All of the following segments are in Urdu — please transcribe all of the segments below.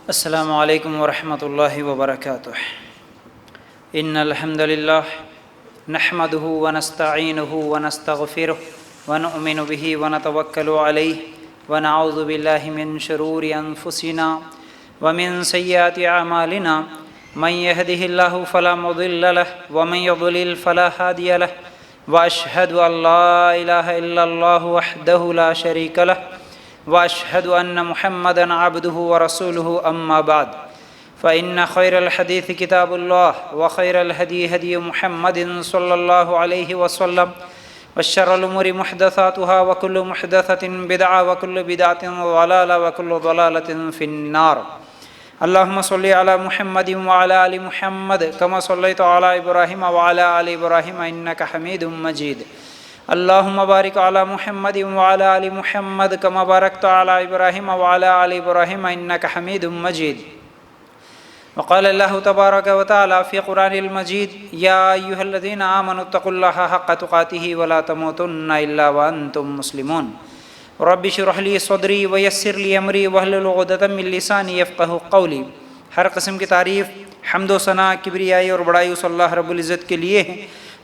السلام علیکم ورحمۃ اللہ وبرکاتہ ان الحمد للہ نحمده ونستعینه ونستغفره ونؤمن به ونتوکل علیہ ونعوذ باللہ من شرور انفسنا ومن سیئات اعمالنا من يهده الله فلا مضل له ومن يضلل فلا هادي له واشهد ان لا اله الا الله وحده لا شريك له واشهد ان محمدا عبده ورسوله اما بعد فان خير الحديث كتاب الله وخير الهدي هدي محمد صلى الله عليه وسلم وشر الامور محدثاتها وكل محدثة بدعة وكل بدعة ضلالة وكل ضلالة في النار. اللهم صل على محمد وعلى ال محمد كما صليت على ابراهيم وعلى ال ابراهيم انك حميد مجيد. اللهم بارك على محمد وعلى ال محمد كما باركت على ابراهيم وعلى ال ابراهيم انك حميد مجيد. وقال الله تبارك وتعالى في قرآن المجيد يا ايها الذين آمنوا اتقوا الله حق تقاته ولا تموتن الا وانتم مسلمون. رب اشرح لي صدري ويسر لي امري واحلل عقدة من لساني يفقهوا قولي. ہر قسم کی تعریف حمد و ثنا کبریائی اور بڑائی اس اللہ رب العزت کے لیے ہے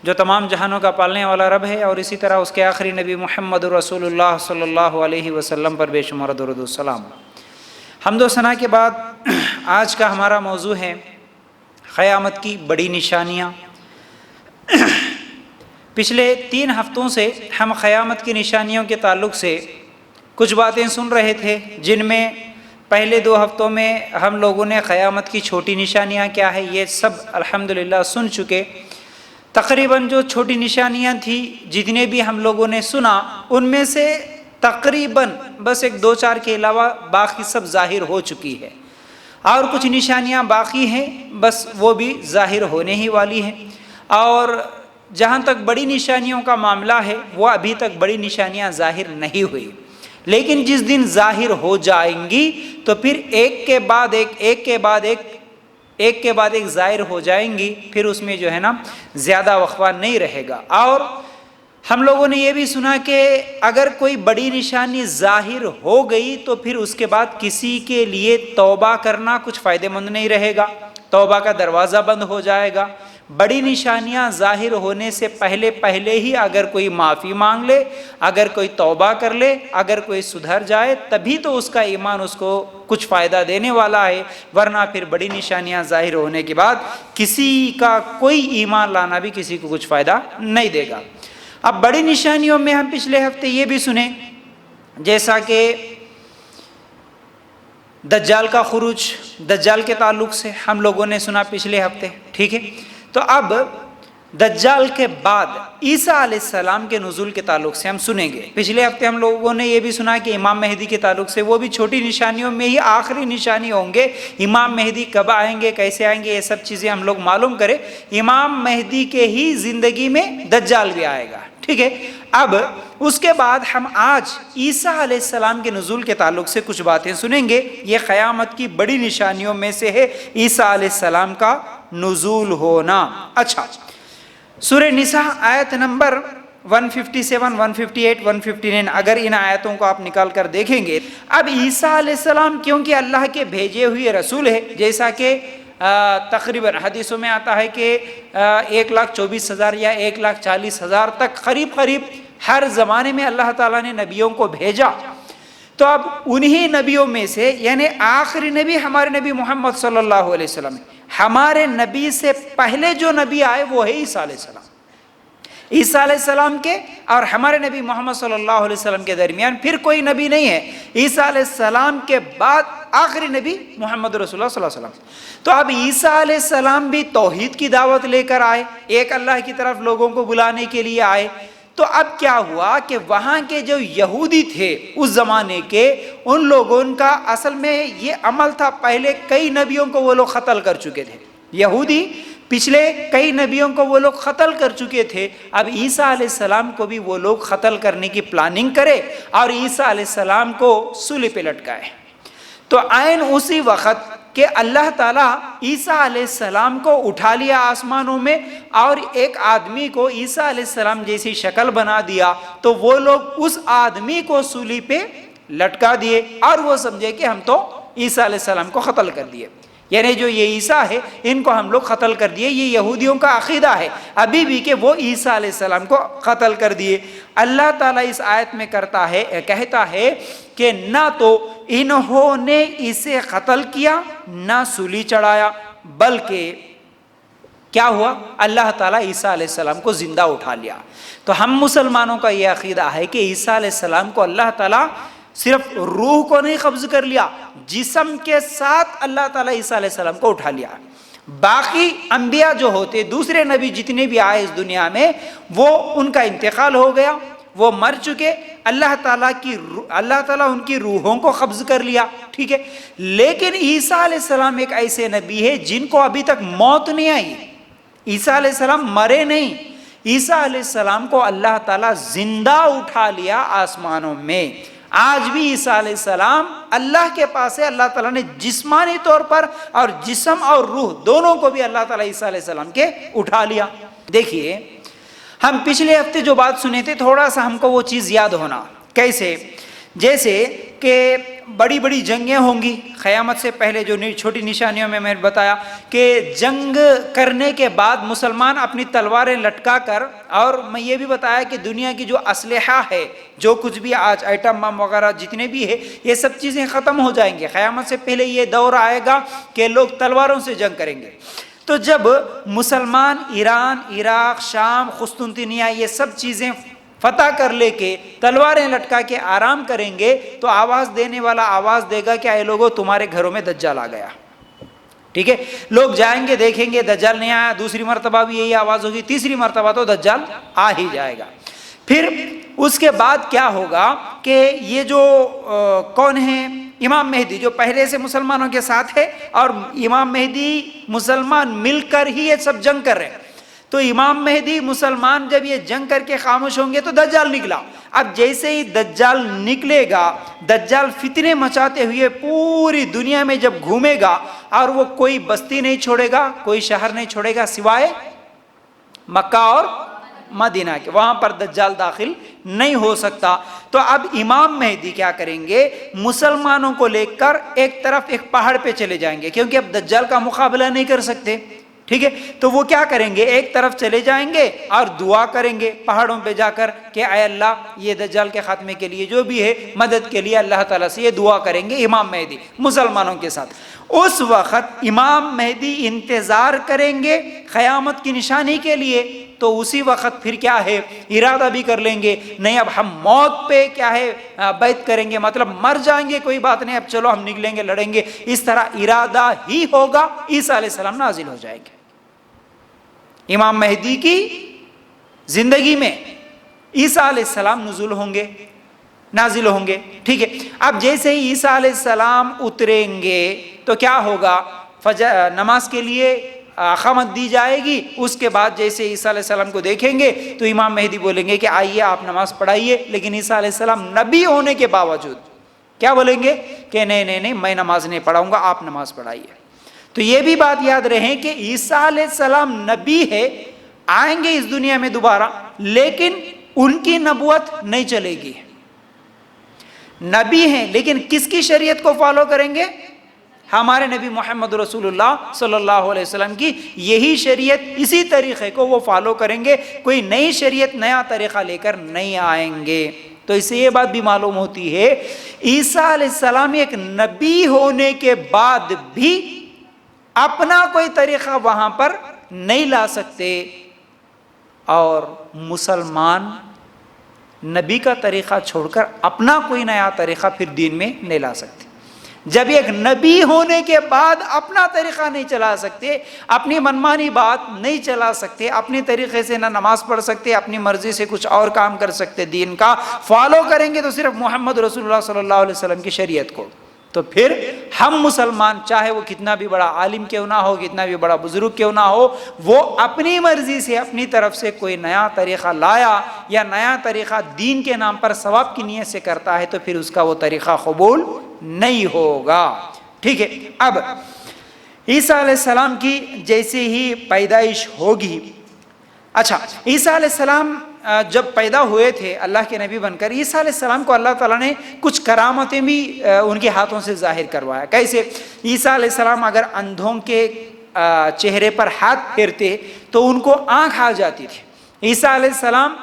جو تمام جہانوں کا پالنے والا رب ہے، اور اسی طرح اس کے آخری نبی محمد رسول اللہ صلی اللہ علیہ وسلم پر بے شمار درود و سلام. حمد و ثنا کے بعد آج کا ہمارا موضوع ہے قیامت کی بڑی نشانیاں. پچھلے 3 ہفتوں سے ہم قیامت کی نشانیوں کے تعلق سے کچھ باتیں سن رہے تھے، جن میں پہلے 2 ہفتوں میں ہم لوگوں نے قیامت کی چھوٹی نشانیاں کیا ہے یہ سب الحمدللہ سن چکے. تقریباً جو چھوٹی نشانیاں تھیں جتنے بھی ہم لوگوں نے سنا، ان میں سے تقریباً بس 1-2-4 کے علاوہ باقی سب ظاہر ہو چکی ہے، اور کچھ نشانیاں باقی ہیں، بس وہ بھی ظاہر ہونے ہی والی ہیں. اور جہاں تک بڑی نشانیوں کا معاملہ ہے وہ ابھی تک بڑی نشانیاں ظاہر نہیں ہوئی، لیکن جس دن ظاہر ہو جائیں گی تو پھر ایک کے بعد ایک ظاہر ہو جائیں گی، پھر اس میں جو ہے نا زیادہ وقفہ نہیں رہے گا. اور ہم لوگوں نے یہ بھی سنا کہ اگر کوئی بڑی نشانی ظاہر ہو گئی تو پھر اس کے بعد کسی کے لیے توبہ کرنا کچھ فائدہ مند نہیں رہے گا، توبہ کا دروازہ بند ہو جائے گا. بڑی نشانیاں ظاہر ہونے سے پہلے ہی اگر کوئی معافی مانگ لے، اگر کوئی توبہ کر لے، اگر کوئی سدھر جائے، تبھی تو اس کا ایمان اس کو کچھ فائدہ دینے والا ہے، ورنہ پھر بڑی نشانیاں ظاہر ہونے کے بعد کسی کا کوئی ایمان لانا بھی کسی کو کچھ فائدہ نہیں دے گا. اب بڑی نشانیوں میں ہم پچھلے ہفتے یہ بھی سنیں، جیسا کہ دجال کا خروج، دجال کے تعلق سے ہم لوگوں نے سنا پچھلے ہفتے، ٹھیک ہے. تو اب دجال کے بعد عیسیٰ علیہ السلام کے نزول کے تعلق سے ہم سنیں گے. پچھلے ہفتے ہم لوگوں نے یہ بھی سنا کہ امام مہدی کے تعلق سے وہ بھی چھوٹی نشانیوں میں ہی آخری نشانی ہوں گے. امام مہدی کب آئیں گے، کیسے آئیں گے، یہ سب چیزیں ہم لوگ معلوم کریں. امام مہدی کے ہی زندگی میں دجال بھی آئے گا، ٹھیک ہے. اب اس کے بعد ہم آج عیسیٰ علیہ السلام کے نزول کے تعلق سے کچھ باتیں سنیں گے. یہ قیامت کی بڑی نشانیوں میں سے ہے عیسیٰ علیہ السلام کا نزول ہونا. اچھا، سورہ نساء آیت نمبر 157، 158، 159، اگر ان آیتوں کو آپ نکال کر دیکھیں گے. اب عیسیٰ علیہ السلام کیونکہ اللہ کے بھیجے ہوئے رسول ہے، جیسا کہ تقریباً حدیثوں میں آتا ہے کہ 1,24,000 یا 1,40,000 تک قریب ہر زمانے میں اللہ تعالیٰ نے نبیوں کو بھیجا. تو اب انہی نبیوں میں سے یعنی آخری نبی ہمارے نبی محمد صلی اللہ علیہ وسلم ہے. ہمارے نبی سے پہلے جو نبی آئے وہ ہے عیسیٰ علیہ السلام. عیسیٰ علیہ السلام کے اور ہمارے نبی محمد صلی اللہ علیہ وسلم کے درمیان پھر کوئی نبی نہیں ہے. عیسیٰ علیہ السلام کے بعد آخری نبی محمد رسول اللہ صلی اللہ علیہ وسلم. تو اب عیسیٰ علیہ السلام بھی توحید کی دعوت لے کر آئے، ایک اللہ کی طرف لوگوں کو بلانے کے لیے آئے. تو اب کیا ہوا کہ وہاں کے جو یہودی تھے اس زمانے کے، ان لوگوں کا اصل میں یہ عمل تھا، پہلے کئی نبیوں کو وہ لوگ قتل کر چکے تھے. یہودی پچھلے کئی نبیوں کو وہ لوگ قتل کر چکے تھے. اب عیسیٰ علیہ السلام کو بھی وہ لوگ قتل کرنے کی پلاننگ کرے اور عیسیٰ علیہ السلام کو سولی پہ لٹکائے. تو عین اسی وقت کہ اللہ تعالیٰ عیسیٰ علیہ السلام کو اٹھا لیا آسمانوں میں اور ایک آدمی کو عیسیٰ علیہ السلام جیسی شکل بنا دیا، تو وہ لوگ اس آدمی کو سولی پہ لٹکا دیے اور وہ سمجھے کہ ہم تو عیسیٰ علیہ السلام کو قتل کر دیے، یعنی جو یہ عیسیٰ ہے ان کو ہم لوگ قتل کر دیے، یہ یہودیوں کا عقیدہ ہے ابھی بھی کہ وہ عیسیٰ علیہ السلام کو قتل کر دیے۔ اللہ تعالیٰ اس آیت میں کہتا ہے کہ نہ تو انہوں نے اسے قتل کیا نہ سولی چڑھایا، بلکہ کیا ہوا، اللہ تعالیٰ عیسیٰ علیہ السلام کو زندہ اٹھا لیا۔ تو ہم مسلمانوں کا یہ عقیدہ ہے کہ عیسیٰ علیہ السلام کو اللہ تعالیٰ صرف روح کو نہیں قبض کر لیا، جسم کے ساتھ اللہ تعالیٰ عیسیٰ علیہ السلام کو اٹھا لیا۔ باقی انبیاء جو ہوتے، دوسرے نبی جتنے بھی آئے اس دنیا میں، وہ ان کا انتقال ہو گیا، وہ مر چکے، اللہ تعالیٰ ان کی روحوں کو قبض کر لیا، ٹھیک ہے۔ لیکن عیسیٰ علیہ السلام ایک ایسے نبی ہے جن کو ابھی تک موت نہیں آئی، عیسیٰ علیہ السلام مرے نہیں، عیسیٰ علیہ السلام کو اللہ تعالیٰ زندہ اٹھا لیا آسمانوں میں۔ آج بھی عیسیٰ علیہ السلام اللہ کے پاس ہے، اللہ تعالیٰ نے جسمانی طور پر اور جسم اور روح دونوں کو بھی اللہ تعالیٰ عیسیٰ علیہ السلام کے اٹھا لیا۔ دیکھیے ہم پچھلے ہفتے جو بات سنے تھے، تھوڑا سا ہم کو وہ چیز یاد ہونا، کیسے؟ جیسے کہ بڑی بڑی جنگیں ہوں گی قیامت سے پہلے، جو چھوٹی نشانیوں میں نے بتایا کہ جنگ کرنے کے بعد مسلمان اپنی تلواریں لٹکا کر، اور میں یہ بھی بتایا کہ دنیا کی جو اسلحہ ہے، جو کچھ بھی آج ایٹم بم وغیرہ جتنے بھی ہے، یہ سب چیزیں ختم ہو جائیں گے۔ قیامت سے پہلے یہ دور آئے گا کہ لوگ تلواروں سے جنگ کریں گے۔ تو جب مسلمان ایران، عراق، شام، قسطنطنیہ یہ سب چیزیں فتح کر لے کے تلواریں لٹکا کے آرام کریں گے، تو آواز دینے والا آواز دے گا کہ اے لوگو تمہارے گھروں میں دجال آ گیا، ٹھیک ہے۔ لوگ جائیں گے دیکھیں گے دجال نہیں آیا، دوسری مرتبہ بھی یہی آواز ہوگی، تیسری مرتبہ تو دجال آ ہی جائے گا۔ پھر اس کے بعد کیا ہوگا کہ یہ جو کون ہے، امام مہدی، جو پہلے سے مسلمانوں کے ساتھ ہے، اور امام مہدی مسلمان مل کر ہی یہ سب جنگ کر رہے ہیں۔ تو امام مہدی مسلمان جب یہ جنگ کر کے خاموش ہوں گے تو دجال نکلا۔ اب جیسے ہی دجال نکلے گا، دجال فتنے مچاتے ہوئے پوری دنیا میں جب گھومے گا، اور وہ کوئی بستی نہیں چھوڑے گا، کوئی شہر نہیں چھوڑے گا سوائے مکہ اور مدینہ کے، وہاں پر دجال داخل نہیں ہو سکتا۔ تو اب امام مہدی کیا کریں گے، مسلمانوں کو لے کر ایک طرف ایک پہاڑ پہ چلے جائیں گے، کیونکہ اب دجال کا مقابلہ نہیں کر سکتے، ٹھیک ہے۔ تو وہ کیا کریں گے، ایک طرف چلے جائیں گے اور دعا کریں گے پہاڑوں پہ جا کر کہ اے اللہ یہ دجال کے خاتمے کے لیے جو بھی ہے مدد کے لیے اللہ تعالیٰ سے یہ دعا کریں گے امام مہدی مسلمانوں کے ساتھ۔ اس وقت امام مہدی انتظار کریں گے قیامت کی نشانی کے لیے، تو اسی وقت پھر کیا ہے، ارادہ بھی کر لیں گے، نہیں اب ہم موت پہ کیا ہے بیعت کریں گے، مطلب مر جائیں گے کوئی بات نہیں، اب چلو ہم نکلیں گے لڑیں گے، اس طرح ارادہ ہی ہوگا، عیسیٰ علیہ السلام نازل ہو جائیں گے۔ امام مہدی کی زندگی میں عیسیٰ علیہ السلام نازل ہوں گے، ٹھیک ہے۔ اب جیسے ہی عیسیٰ علیہ السلام اتریں گے تو کیا ہوگا، فجر نماز کے لیے اقامت دی جائے گی۔ اس کے بعد جیسے عیسیٰ علیہ السلام کو دیکھیں گے تو امام مہدی بولیں گے کہ آئیے آپ نماز پڑھائیے، لیکن عیسیٰ علیہ السلام نبی ہونے کے باوجود کیا بولیں گے کہ نہیں میں نماز نہیں پڑھاؤں گا، آپ نماز پڑھائیے۔ تو یہ بھی بات یاد رہے کہ عیسیٰ علیہ السلام نبی ہے، آئیں گے اس دنیا میں دوبارہ، لیکن ان کی نبوت نہیں چلے گی۔ نبی ہیں لیکن کس کی شریعت کو فالو کریں گے، ہمارے نبی محمد رسول اللہ صلی اللہ علیہ وسلم کی یہی شریعت، اسی طریقے کو وہ فالو کریں گے، کوئی نئی شریعت نیا طریقہ لے کر نہیں آئیں گے۔ تو اس سے یہ بات بھی معلوم ہوتی ہے عیسیٰ علیہ السلام ایک نبی ہونے کے بعد بھی اپنا کوئی طریقہ وہاں پر نہیں لا سکتے، اور مسلمان نبی کا طریقہ چھوڑ کر اپنا کوئی نیا طریقہ پھر دین میں نہیں لا سکتے۔ جب ایک نبی ہونے کے بعد اپنا طریقہ نہیں چلا سکتے، اپنی منمانی بات نہیں چلا سکتے، اپنی طریقے سے نہ نماز پڑھ سکتے، اپنی مرضی سے کچھ اور کام کر سکتے، دین کا فالو کریں گے تو صرف محمد رسول اللہ صلی اللہ علیہ وسلم کی شریعت کو، تو پھر ہم مسلمان چاہے وہ کتنا بھی بڑا عالم کیوں نہ ہو، کتنا بھی بڑا بزرگ کیوں نہ ہو، وہ اپنی مرضی سے اپنی طرف سے کوئی نیا طریقہ لایا یا نیا طریقہ دین کے نام پر ثواب کی نیت سے کرتا ہے تو پھر اس کا وہ طریقہ قبول نہیں ہوگا، ٹھیک ہے۔ اب عیسیٰ علیہ السلام کی جیسے ہی پیدائش ہوگی، اچھا عیسیٰ علیہ السلام جب پیدا ہوئے تھے اللہ کے نبی بن کر، عیسیٰ علیہ السلام کو اللہ تعالیٰ نے کچھ کرامتیں بھی ان کے ہاتھوں سے ظاہر کروایا۔ کیسے؟ عیسیٰ علیہ السلام اگر اندھوں کے چہرے پر ہاتھ پھیرتے تو ان کو آنکھ آ جاتی تھی۔ عیسیٰ علیہ السلام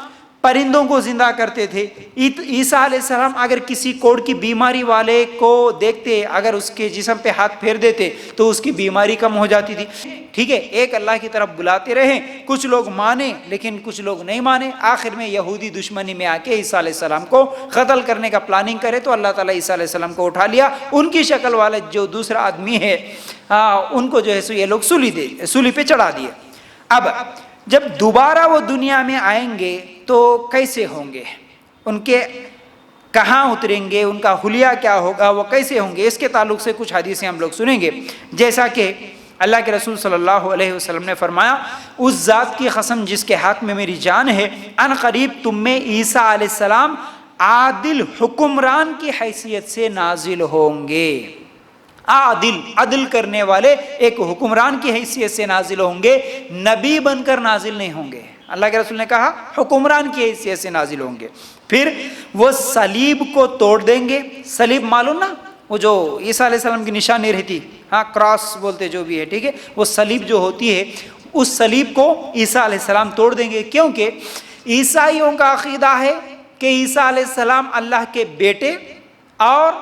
پرندوں کو زندہ کرتے تھے۔ عیسیٰ علیہ السلام اگر کسی کوڑ کی بیماری والے کو دیکھتے، اگر اس کے جسم پہ ہاتھ پھیر دیتے تو اس کی بیماری کم ہو جاتی تھی۔ ٹھیک ہے، ایک اللہ کی طرف بلاتے رہیں، کچھ لوگ مانے لیکن کچھ لوگ نہیں مانے، آخر میں یہودی دشمنی میں آ کے عیسیٰ علیہ السلام کو قتل کرنے کا پلاننگ کرے تو اللہ تعالیٰ عیسیٰ علیہ السلام کو اٹھا لیا۔ ان کی شکل والے جو دوسرا آدمی ہے ان کو جو ہے سو یہ لوگ سولی پہ چڑھا دیے۔ اب جب دوبارہ وہ دنیا میں آئیں گے تو کیسے ہوں گے، ان کے کہاں اتریں گے، ان کا حلیہ کیا ہوگا، وہ کیسے ہوں گے، اس کے تعلق سے کچھ حدیثیں ہم لوگ سنیں گے۔ جیسا کہ اللہ کے رسول صلی اللہ علیہ وسلم نے فرمایا، اس ذات کی قسم جس کے ہاتھ میں میری جان ہے، ان قریب تم میں عیسیٰ علیہ السلام عادل حکمران کی حیثیت سے نازل ہوں گے۔ عدل کرنے والے ایک حکمران کی حیثیت سے نازل ہوں گے، نبی بن کر نازل نہیں ہوں گے۔ اللہ کے رسول نے کہا حکمران کی حیثیت سے نازل ہوں گے۔ پھر وہ صلیب کو توڑ دیں گے۔ صلیب معلوم نا، وہ جو عیسیٰ علیہ السلام کی نشانی رہتی، ہاں کراس بولتے جو بھی ہے، ٹھیک ہے، وہ صلیب جو ہوتی ہے، اس صلیب کو عیسیٰ علیہ السلام توڑ دیں گے، کیونکہ عیسائیوں کا عقیدہ ہے کہ عیسیٰ علیہ السلام اللہ کے بیٹے اور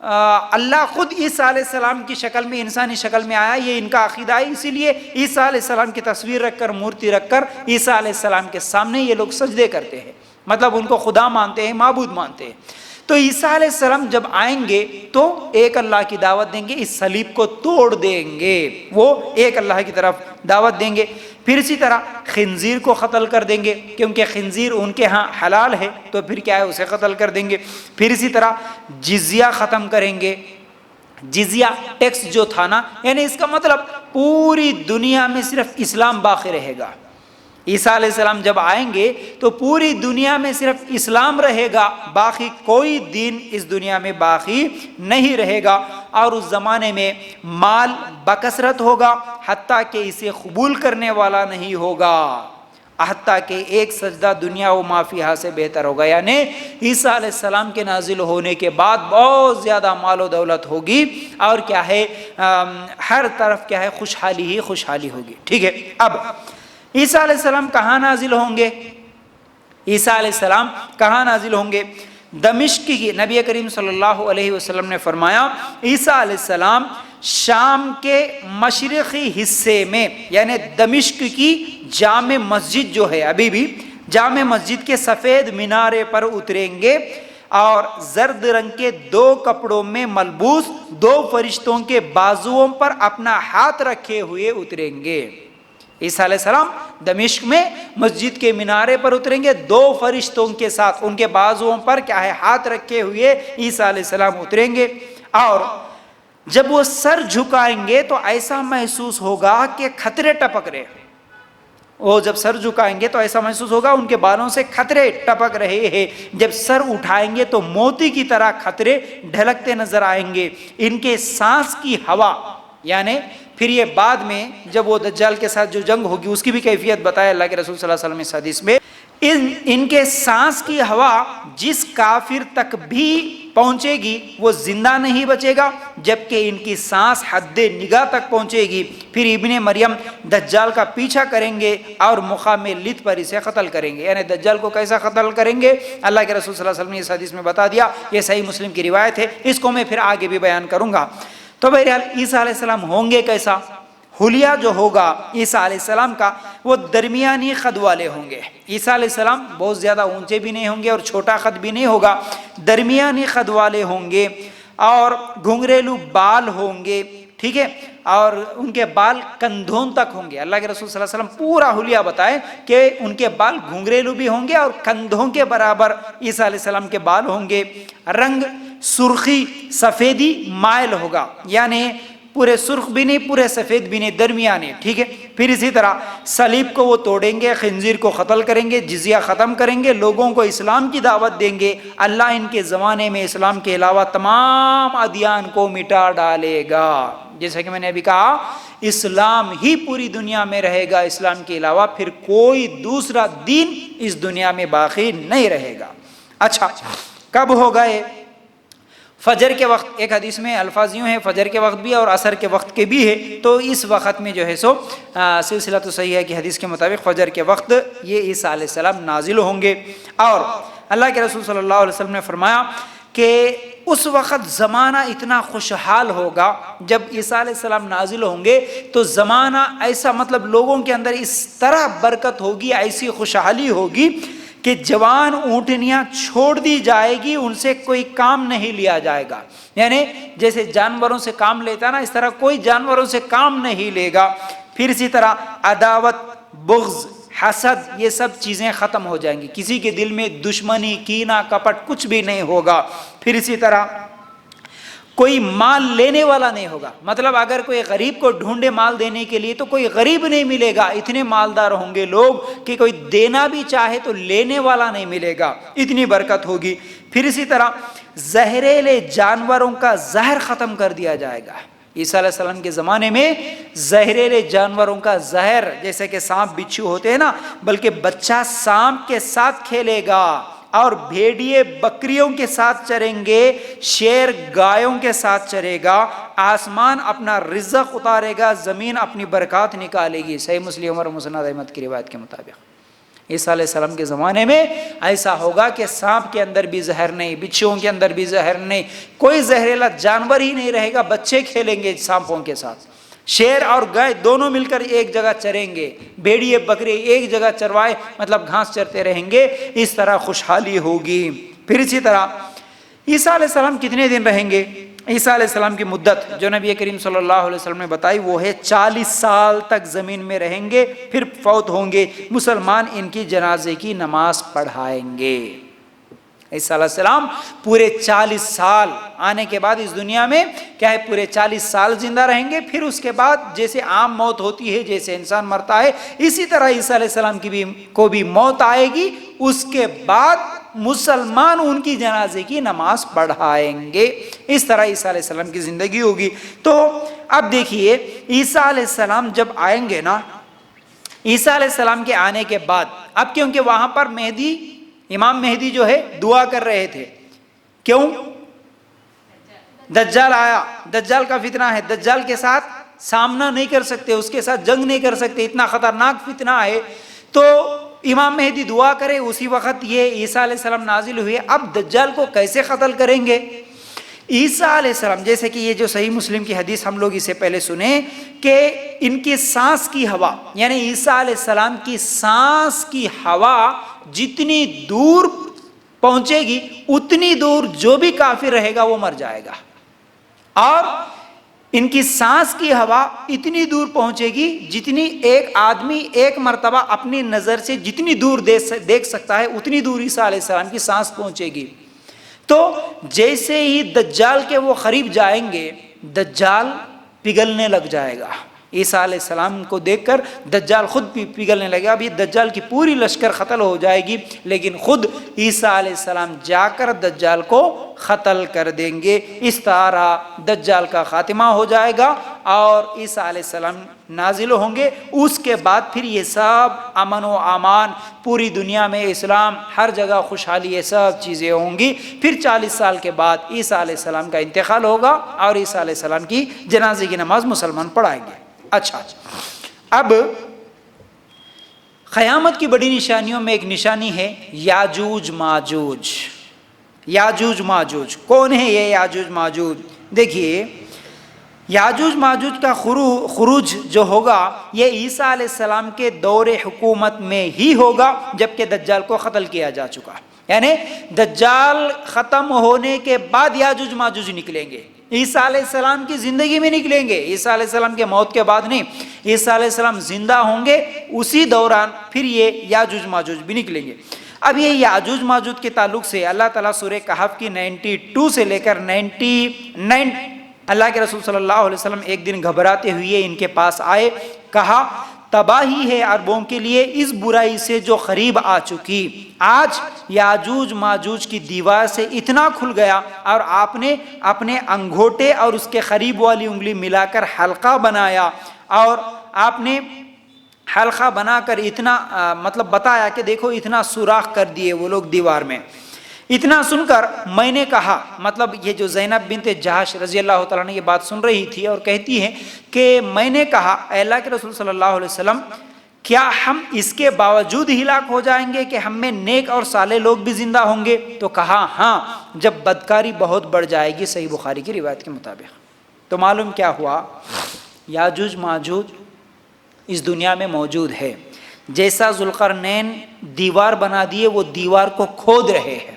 اللہ خود عیسیٰ علیہ السلام کی شکل میں، انسانی شکل میں آیا، یہ ان کا عقیدہ ہے۔ اسی لیے عیسیٰ علیہ السلام کی تصویر رکھ کر، مورتی رکھ کر عیسیٰ علیہ السلام کے سامنے یہ لوگ سجدے کرتے ہیں، مطلب ان کو خدا مانتے ہیں، معبود مانتے ہیں۔ تو عیسیٰ علیہ السلام جب آئیں گے تو ایک اللہ کی دعوت دیں گے، اس صلیب کو توڑ دیں گے، وہ ایک اللہ کی طرف دعوت دیں گے۔ پھر اسی طرح خنزیر کو قتل کر دیں گے، کیونکہ خنزیر ان کے ہاں حلال ہے، تو پھر کیا ہے، اسے قتل کر دیں گے۔ پھر اسی طرح جزیہ ختم کریں گے۔ جزیہ ٹیکس جو تھا نا، یعنی اس کا مطلب پوری دنیا میں صرف اسلام باقی رہے گا۔ عیسیٰ علیہ السلام جب آئیں گے تو پوری دنیا میں صرف اسلام رہے گا، باقی کوئی دین اس دنیا میں باقی نہیں رہے گا۔ اور اس زمانے میں مال بکثرت ہوگا، حتیٰ کہ اسے قبول کرنے والا نہیں ہوگا، حتیٰ کہ ایک سجدہ دنیا و ما فیہا سے بہتر ہوگا۔ یعنی عیسیٰ علیہ السلام کے نازل ہونے کے بعد بہت زیادہ مال و دولت ہوگی، اور کیا ہے، ہر طرف کیا ہے، خوشحالی ہی خوشحالی ہوگی۔ ٹھیک ہے، اب عیسیٰ علیہ السلام کہاں نازل ہوں گے؟ عیسیٰ علیہ السلام کہاں نازل ہوں گے؟ دمشق کی، نبی کریم صلی اللہ علیہ وسلم نے فرمایا، عیسیٰ علیہ السلام شام کے مشرقی حصے میں، یعنی دمشق کی جامع مسجد جو ہے، ابھی بھی جامع مسجد کے سفید مینارے پر اتریں گے، اور زرد رنگ کے 2 کپڑوں میں ملبوس 2 فرشتوں کے بازوؤں پر اپنا ہاتھ رکھے ہوئے اتریں گے۔ عیسیٰ علیہ السلام دمشق میں مسجد کے مینارے پر اتریں گے، 2 فرشتوں کے ساتھ، ان کے بازوؤں پر کیا ہے، ہاتھ رکھے ہوئے عیسیٰ علیہ السلام اتریں گے۔ اور جب وہ سر جھکائیں گے تو ایسا محسوس ہوگا کہ خطرے ٹپک رہے، وہ جب سر جھکائیں گے تو ایسا محسوس ہوگا ان کے بالوں سے خطرے ٹپک رہے ہیں، جب سر اٹھائیں گے تو موتی کی طرح خطرے ڈھلکتے نظر آئیں گے۔ ان کے سانس کی ہوا، یعنی پھر یہ بعد میں جب وہ دجال کے ساتھ جو جنگ ہوگی اس کی بھی کیفیت بتایا اللہ کے رسول صلی اللہ علیہ وسلم اس حدیث میں، ان کے سانس کی ہوا جس کافر تک بھی پہنچے گی وہ زندہ نہیں بچے گا، جبکہ ان کی سانس حد نگاہ تک پہنچے گی۔ پھر ابن مریم دجال کا پیچھا کریں گے اور مقام لت پر اسے قتل کریں گے۔ یعنی دجال کو کیسا قتل کریں گے اللہ کے رسول صلی اللہ علیہ وسلم نے اس حدیث میں بتا دیا، یہ صحیح مسلم کی روایت ہے، اس کو میں پھر آگے بھی بیان کروں گا۔ تو بہرحال عیسیٰ علیہ السلام ہوں گے کیسا؟ حلیہ جو ہوگا عیسیٰ علیہ السلام کا وہ درمیانی قد والے ہوں گے۔ عیسیٰ علیہ السلام بہت زیادہ اونچے بھی نہیں ہوں گے اور چھوٹا قد بھی نہیں ہوگا، درمیانی قد والے ہوں گے، اور گھنگریلو بال ہوں گے، ٹھیک ہے، اور ان کے بال کندھوں تک ہوں گے۔ اللہ کے رسول صلی اللہ علیہ وسلم پورا حلیہ بتائے کہ ان کے بال گھنگریلو بھی ہوں گے اور کندھوں کے برابر عیسیٰ علیہ السلام کے بال ہوں گے۔ رنگ سرخی سفیدی مائل ہوگا، یعنی پورے سرخ بھی نہیں پورے سفید بھی نہیں، درمیانے، ٹھیک ہے۔ پھر اسی طرح صلیب کو وہ توڑیں گے، خنزیر کو قتل کریں گے، جزیہ ختم کریں گے، لوگوں کو اسلام کی دعوت دیں گے۔ اللہ ان کے زمانے میں اسلام کے علاوہ تمام ادیان کو مٹا ڈالے گا۔ جیسا کہ میں نے ابھی کہا، اسلام ہی پوری دنیا میں رہے گا، اسلام کے علاوہ پھر کوئی دوسرا دین اس دنیا میں باقی نہیں رہے گا۔ اچھا، کب ہوگا یہ؟ فجر کے وقت، ایک حدیث میں الفاظ یوں ہیں فجر کے وقت بھی اور عصر کے وقت کے بھی ہے، تو اس وقت میں جو ہے سو سلسلہ تو صحیح ہے کہ حدیث کے مطابق فجر کے وقت یہ عیسیٰ علیہ السلام نازل ہوں گے۔ اور اللہ کے رسول صلی اللہ علیہ وسلم نے فرمایا کہ اس وقت زمانہ اتنا خوشحال ہوگا، جب عیسیٰ علیہ السلام نازل ہوں گے تو زمانہ ایسا، مطلب لوگوں کے اندر اس طرح برکت ہوگی، ایسی خوشحالی ہوگی کہ جوان اونٹنیاں چھوڑ دی جائے گی، ان سے کوئی کام نہیں لیا جائے گا، یعنی جیسے جانوروں سے کام لیتا نا، اس طرح کوئی جانوروں سے کام نہیں لے گا۔ پھر اسی طرح عداوت، بغض، حسد، یہ سب چیزیں ختم ہو جائیں گی، کسی کے دل میں دشمنی، کینہ، کپٹ کچھ بھی نہیں ہوگا۔ پھر اسی طرح کوئی مال لینے والا نہیں ہوگا، مطلب اگر کوئی غریب کو ڈھونڈے مال دینے کے لیے تو کوئی غریب نہیں ملے گا، اتنے مالدار ہوں گے لوگ کہ کوئی دینا بھی چاہے تو لینے والا نہیں ملے گا، اتنی برکت ہوگی۔ پھر اسی طرح زہریلے جانوروں کا زہر ختم کر دیا جائے گا۔ عیسیٰ علیہ السلام کے زمانے میں زہریلے جانوروں کا زہر، جیسے کہ سانپ بچھو ہوتے ہیں نا، بلکہ بچہ سانپ کے ساتھ کھیلے گا، اور بھیڑیے بکریوں کے ساتھ چریں گے، شیر گایوں کے ساتھ چرے گا، آسمان اپنا رزق اتارے گا، زمین اپنی برکات نکالے گی۔ صحیح مسلم اور مسند احمد کی روایت کے مطابق عیسیٰ علیہ السلام کے زمانے میں ایسا ہوگا کہ سانپ کے اندر بھی زہر نہیں، بچھوؤں کے اندر بھی زہر نہیں، کوئی زہریلا جانور ہی نہیں رہے گا، بچے کھیلیں گے سانپوں کے ساتھ، شیر اور گائے دونوں مل کر ایک جگہ چریں گے، بھیڑیے بکرے ایک جگہ چروائے، مطلب گھاس چرتے رہیں گے، اس طرح خوشحالی ہوگی۔ پھر اسی طرح عیسیٰ علیہ السلام کتنے دن رہیں گے؟ عیسیٰ علیہ السلام کی مدت جو نبی کریم صلی اللہ علیہ وسلم نے بتائی وہ ہے 40 سال تک زمین میں رہیں گے، پھر فوت ہوں گے، مسلمان ان کی جنازے کی نماز پڑھائیں گے۔ عیسیٰ علیہ السلام پورے 40 سال آنے کے بعد اس دنیا میں کیا ہے، پورے 40 سال زندہ رہیں گے، پھر اس کے بعد جیسے عام موت ہوتی ہے، جیسے انسان مرتا ہے، اسی طرح عیسیٰ علیہ السلام کو بھی موت آئے گی، اس کے بعد مسلمان ان کی جنازے کی نماز پڑھائیں گے۔ اس طرح عیسیٰ علیہ السلام کی زندگی ہوگی۔ تو اب دیکھیے عیسیٰ علیہ السلام جب آئیں گے نا، عیسیٰ علیہ السلام کے آنے کے بعد، اب کیونکہ وہاں پر مہدی، امام مہدی جو ہے دعا کر رہے تھے، کیوں؟ دجال آیا، دجال کا فتنہ ہے، دجال کے ساتھ سامنا نہیں کر سکتے، اس کے ساتھ جنگ نہیں کر سکتے، اتنا خطرناک فتنہ ہے، تو امام مہدی دعا کرے، اسی وقت یہ عیسیٰ علیہ السلام نازل ہوئے، اب دجال کو کیسے قتل کریں گے؟ عیسیٰ علیہ السلام، جیسے کہ یہ جو صحیح مسلم کی حدیث ہم لوگ اسے پہلے سنیں کہ ان کی سانس کی ہوا، یعنی عیسیٰ علیہ السلام کی سانس کی ہوا جتنی دور پہنچے گی اتنی دور جو بھی کافر رہے گا وہ مر جائے گا، اور ان کی سانس کی ہوا اتنی دور پہنچے گی جتنی ایک آدمی ایک مرتبہ اپنی نظر سے جتنی دور دیکھ سکتا ہے اتنی دور عیسیٰ علیہ السلام کی سانس پہنچے گی۔ تو جیسے ہی دجال کے وہ قریب جائیں گے، دجال پگھلنے لگ جائے گا، عیسیٰ علیہ السلام کو دیکھ کر دجال خود بھی پگھلنے لگے گا۔ ابھی دجال کی پوری لشکر قتل ہو جائے گی، لیکن خود عیسیٰ علیہ السلام جا کر دجال کو قتل کر دیں گے۔ اس طرح دجال کا خاتمہ ہو جائے گا اور عیسیٰ علیہ السلام نازل ہوں گے۔ اس کے بعد پھر یہ سب امن و امان، پوری دنیا میں اسلام، ہر جگہ خوشحالی، یہ سب چیزیں ہوں گی۔ پھر 40 سال کے بعد عیسیٰ علیہ السلام کا انتقال ہوگا اور عیسیٰ علیہ السلام کی جنازے کی نماز مسلمان پڑھائیں گے۔ اچھا، اب قیامت کی بڑی نشانیوں میں ایک نشانی ہے یاجوج ماجوج۔ یاجوج ماجوج کون ہے؟ یہ یاجوج ماجوج، دیکھیے یاجوج ماجوج کا خروج جو ہوگا یہ عیسیٰ علیہ السلام کے دور حکومت میں ہی ہوگا، جبکہ دجال کو قتل کیا جا چکا، یعنی دجال ختم ہونے کے بعد یاجوج ماجوج نکلیں گے، عیسیٰ علیہ السلام کی زندگی میں نکلیں گے، عیسیٰ علیہ السلام کے موت کے بعد نہیں، عیسیٰ علیہ السلام زندہ ہوں گے اسی دوران پھر یہ یاجوج ماجوج بھی نکلیں گے۔ اب یہ یاجوج ماجوج کے تعلق سے اللہ تعالیٰ سورہ کہف کی 92 سے لے کر 99، اللہ کے رسول صلی اللہ علیہ وسلم ایک دن گھبراتے ہوئے ان کے پاس آئے، کہا تباہی ہے عربوں کے لیے اس برائی سے جو قریب آ چکی، آج یاجوج ماجوج کی دیوار سے اتنا کھل گیا اور آپ نے اپنے انگوٹھے اور اس کے قریب والی انگلی ملا کر حلقہ بنایا اور آپ نے حلقہ بنا کر اتنا مطلب بتایا کہ دیکھو اتنا سوراخ کر دیے وہ لوگ دیوار میں. اتنا سن کر میں نے کہا، مطلب یہ جو زینب بنت جہش رضی اللہ تعالیٰ نے یہ بات سن رہی تھی اور کہتی ہے کہ میں نے کہا اے اللہ کے رسول صلی اللہ علیہ وسلم، کیا ہم اس کے باوجود ہلاک ہو جائیں گے کہ ہم میں نیک اور صالح لوگ بھی زندہ ہوں گے؟ تو کہا ہاں، جب بدکاری بہت بڑھ جائے گی، صحیح بخاری کی روایت کے مطابق. تو معلوم کیا ہوا، یاجوج ماجوج اس دنیا میں موجود ہے. جیسا ذوالقرنین دیوار بنا دیے، وہ دیوار کو کھود رہے ہیں.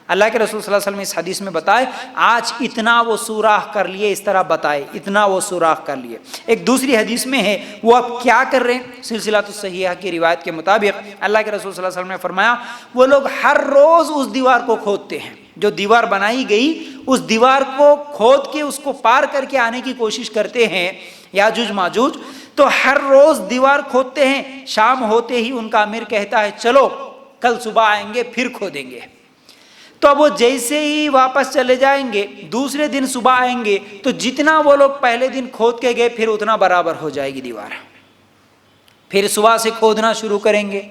اللہ کے رسول صلی اللہ علیہ وسلم اس حدیث میں بتائے آج اتنا وہ سوراخ کر لیے، اس طرح بتائے اتنا وہ سوراخ کر لیے. ایک دوسری حدیث میں ہے وہ اب کیا کر رہے ہیں، سلسلہ الصحیحہ کی روایت کے مطابق اللہ کے رسول صلی اللہ علیہ وسلم نے فرمایا وہ لوگ ہر روز اس دیوار کو کھودتے ہیں. جو دیوار بنائی گئی اس دیوار کو کھود کے اس کو پار کر کے آنے کی کوشش کرتے ہیں یاجوج ماجوج. تو ہر روز دیوار کھودتے ہیں. شام ہوتے ہی ان کا امیر کہتا ہے چلو کل صبح آئیں گے پھر کھودیں گے. تو اب وہ جیسے ہی واپس چلے جائیں گے، دوسرے دن صبح آئیں گے تو جتنا وہ لوگ پہلے دن کھود کے گئے پھر اتنا برابر ہو جائے گی دیوار. پھر صبح سے کھودنا شروع کریں گے،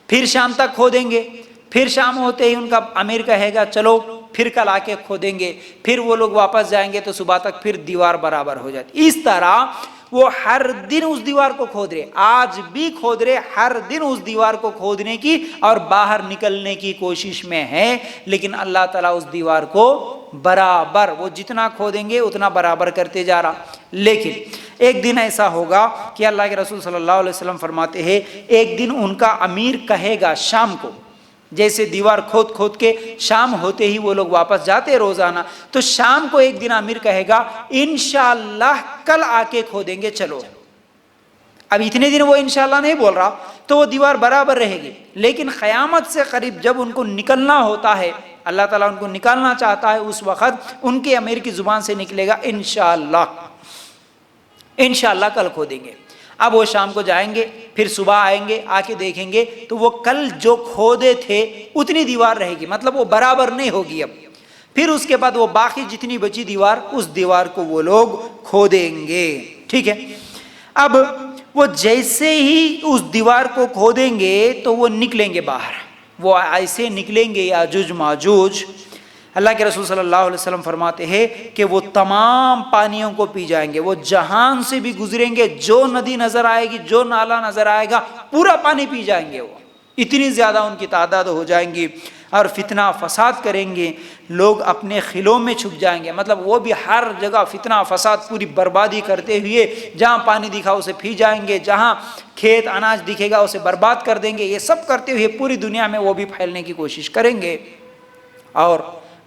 پھر شام تک کھودیں گے. پھر شام ہوتے ہی ان کا امیر کہے گا چلو پھر کل آ کے کھودیں گے. پھر وہ لوگ واپس جائیں گے تو صبح تک پھر دیوار برابر ہو جاتی. اس طرح وہ ہر دن اس دیوار کو کھود رہے، آج بھی کھود رہے، ہر دن اس دیوار کو کھودنے کی اور باہر نکلنے کی کوشش میں ہے. لیکن اللہ تعالیٰ اس دیوار کو برابر، وہ جتنا کھودیں گے اتنا برابر کرتے جا رہا. لیکن ایک دن ایسا ہوگا کہ اللہ کے رسول صلی اللہ علیہ وسلم فرماتے ہیں ایک دن ان کا امیر کہے گا شام کو، جیسے دیوار کھود کھود کے شام ہوتے ہی وہ لوگ واپس جاتے روزانہ، تو شام کو ایک دن امیر کہے گا انشاءاللہ کل آ کے کھودیں گے چلو. اب اتنے دن وہ انشاءاللہ نہیں بول رہا تو وہ دیوار برابر رہے گی. لیکن قیامت سے قریب جب ان کو نکلنا ہوتا ہے، اللہ تعالیٰ ان کو نکالنا چاہتا ہے، اس وقت ان کے امیر کی زبان سے نکلے گا انشاءاللہ، انشاءاللہ کل کھودیں گے. اب وہ شام کو جائیں گے، پھر صبح آئیں گے، آ کے دیکھیں گے تو وہ کل جو کھودے تھے اتنی دیوار رہے گی، مطلب وہ برابر نہیں ہوگی. اب پھر اس کے بعد وہ باقی جتنی بچی دیوار، اس دیوار کو وہ لوگ کھودیں گے. ٹھیک ہے. اب وہ جیسے ہی اس دیوار کو کھودیں گے تو وہ نکلیں گے باہر. وہ ایسے نکلیں گے یاجوج ماجوج، اللہ کے رسول صلی اللہ علیہ وسلم فرماتے ہیں کہ وہ تمام پانیوں کو پی جائیں گے. وہ جہان سے بھی گزریں گے، جو ندی نظر آئے گی، جو نالا نظر آئے گا، پورا پانی پی جائیں گے. وہ اتنی زیادہ ان کی تعداد ہو جائیں گی اور فتنہ فساد کریں گے. لوگ اپنے خلوں میں چھپ جائیں گے، مطلب وہ بھی ہر جگہ فتنہ فساد پوری بربادی کرتے ہوئے، جہاں پانی دکھا اسے پی جائیں گے، جہاں کھیت اناج دکھے گا اسے برباد کر دیں گے. یہ سب کرتے ہوئے پوری دنیا میں وہ بھی پھیلنے کی کوشش کریں گے. اور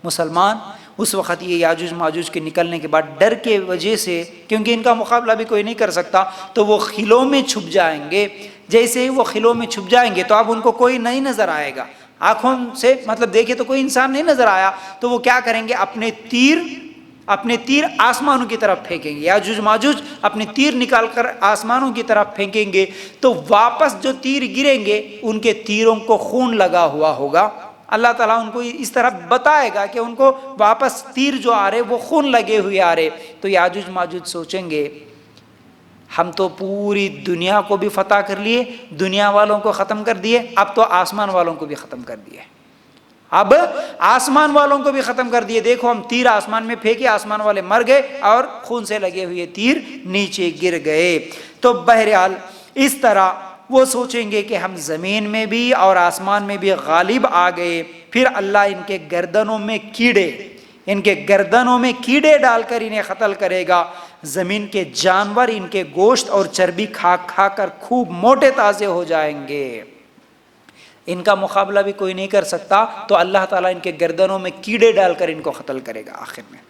مسلمان اس وقت یہ یاجوج ماجوج کے نکلنے کے بعد ڈر کے وجہ سے، کیونکہ ان کا مقابلہ بھی کوئی نہیں کر سکتا، تو وہ خلوں میں چھپ جائیں گے. جیسے ہی وہ خلوں میں چھپ جائیں گے تو اب ان کو کوئی نہیں نظر آئے گا، آنکھوں سے مطلب دیکھے تو کوئی انسان نہیں نظر آیا. تو وہ کیا کریں گے، اپنے تیر آسمانوں کی طرف پھینکیں گے. یاجوج ماجوج اپنے تیر نکال کر آسمانوں کی طرف پھینکیں گے تو واپس جو تیر گریں گے ان کے تیروں کو خون لگا ہوا ہوگا. اللہ تعالیٰ ان کو اس طرح بتائے گا کہ ان کو واپس تیر جو آ رہے وہ خون لگے ہوئے آ رہے. تو یاجوج ماجوج سوچیں گے ہم تو پوری دنیا کو بھی فتح کر لیے، دنیا والوں کو ختم کر دیے، اب تو آسمان والوں کو بھی ختم کر دیے. اب آسمان والوں کو بھی ختم کر دیے. دیکھو ہم تیر آسمان میں پھینکے، آسمان والے مر گئے اور خون سے لگے ہوئے تیر نیچے گر گئے. تو بہرحال اس طرح وہ سوچیں گے کہ ہم زمین میں بھی اور آسمان میں بھی غالب آ گئے. پھر اللہ ان کے گردنوں میں کیڑے ڈال کر انہیں قتل کرے گا. زمین کے جانور ان کے گوشت اور چربی کھا کھا کر خوب موٹے تازے ہو جائیں گے. ان کا مقابلہ بھی کوئی نہیں کر سکتا، تو اللہ تعالیٰ ان کے گردنوں میں کیڑے ڈال کر ان کو قتل کرے گا آخر میں.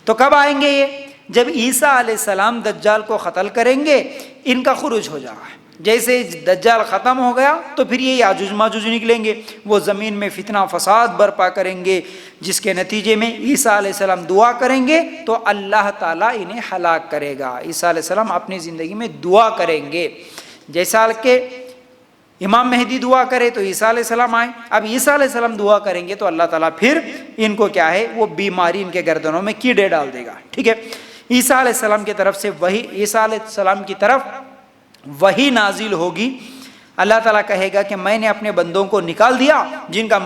تو کب آئیں گے یہ؟ جب عیسیٰ علیہ السلام دجال کو قتل کریں گے، ان کا خروج ہو جائے. جیسے دجال ختم ہو گیا تو پھر یہ یاجوج ماجوج نکلیں گے. وہ زمین میں فتنہ فساد برپا کریں گے، جس کے نتیجے میں عیسیٰ علیہ السلام دعا کریں گے تو اللہ تعالیٰ انہیں ہلاک کرے گا. عیسیٰ علیہ السلام اپنی زندگی میں دعا کریں گے، جیسا کہ امام مہدی دعا کرے تو عیسیٰ علیہ السلام آئے. اب عیسیٰ علیہ السلام دعا کریں گے تو اللہ تعالیٰ پھر ان کو کیا ہے، وہ بیماری ان کے گردنوں میں کیڑے ڈال دے گا. ٹھیک ہے. عیسیٰ علیہ السلام کی طرف سے عیسیٰ علیہ السلام کی طرف وحی نازل ہوگی. اللہ تعالیٰ کہے گا کہ میں نے اپنے بندوں کو نکال دیا جن کا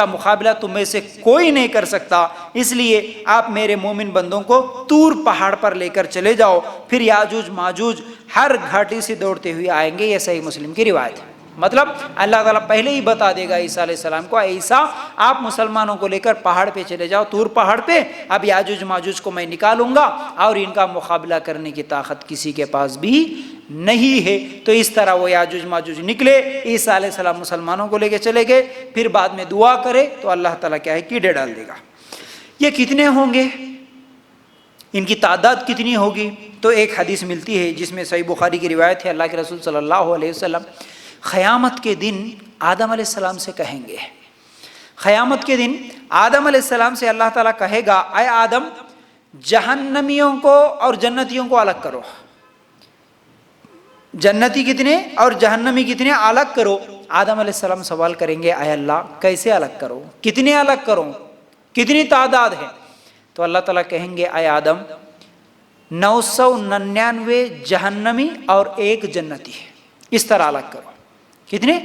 مقابلہ تم میں سے کوئی نہیں کر سکتا، اس لیے آپ میرے مومن بندوں کو طور پہاڑ پر لے کر چلے جاؤ، پھر یاجوج ماجوج ہر گھاٹی سے دوڑتے ہوئے آئیں گے. یہ صحیح مسلم کی روایت ہے. مطلب اللہ تعالیٰ پہلے ہی بتا دے گا عیسیٰ علیہ السلام کو، عیسیٰ آپ مسلمانوں کو لے کر پہاڑ پہ چلے جاؤ، طور پہاڑ پہ. اب یاجوج ماجوج کو میں نکالوں گا اور ان کا مقابلہ کرنے کی طاقت کسی کے پاس بھی نہیں ہے. تو اس طرح وہ یاجوج ماجوج نکلے، عیسیٰ علیہ السلام مسلمانوں کو لے کے چلے گئے، پھر بعد میں دعا کرے تو اللہ تعالیٰ کیا ہے کیڑے ڈال دے گا. یہ کتنے ہوں گے، ان کی تعداد کتنی ہوگی؟ تو ایک حدیث ملتی ہے جس میں صحیح بخاری کی روایت ہے، اللہ کے رسول صلی اللہ علیہ وسلم قیامت کے دن آدم علیہ السلام سے کہیں گے، قیامت کے دن آدم علیہ السلام سے اللہ تعالیٰ کہے گا، اے آدم جہنمیوں کو اور جنتیوں کو الگ کرو. جنتی کتنے اور جہنمی کتنے الگ کرو. آدم علیہ السلام سوال کریں گے، اے اللہ کیسے الگ کرو، کتنے الگ کروں، کتنی تعداد ہے؟ تو اللہ تعالیٰ کہیں گے، اے آدم 999 جہنمی اور 1 جنتی ہے، اس طرح الگ کرو. کتنے؟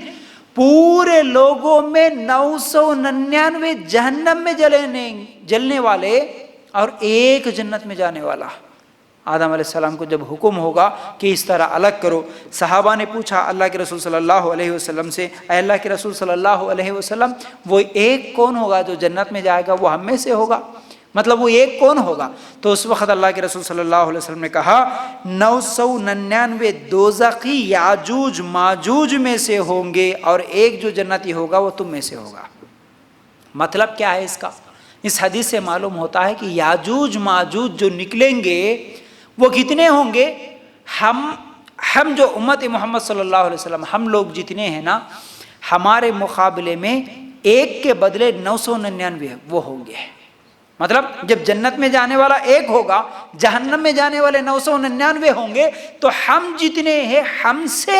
پورے لوگوں میں 999 جہنم میں جلنے والے اور 1 جنت میں جانے والا. آدم علیہ السلام کو جب حکم ہوگا کہ اس طرح الگ کرو، صحابہ نے پوچھا اللہ کے رسول صلی اللہ علیہ وسلم سے، اے اللہ کے رسول صلی اللہ علیہ وسلم وہ ایک کون ہوگا جو جنت میں جائے گا؟ وہ ہم میں سے ہوگا، مطلب وہ ایک کون ہوگا؟ تو اس وقت اللہ کے رسول صلی اللہ علیہ وسلم نے کہا 999 دوزخی یاجوج ماجوج میں سے ہوں گے اور 1 جو جنتی ہوگا وہ تم میں سے ہوگا. مطلب کیا ہے اس کا؟ اس حدیث سے معلوم ہوتا ہے کہ یاجوج ماجوج جو نکلیں گے وہ کتنے ہوں گے؟ ہم جو امت محمد صلی اللہ علیہ وسلم ہم لوگ جتنے ہیں نا، ہمارے مقابلے میں 1 کے بدلے 999 وہ ہوں گے. مطلب جب جنت میں جانے والا 1 ہوگا، جہنم میں جانے والے 999 ہوں گے، تو ہم جتنے ہیں ہم سے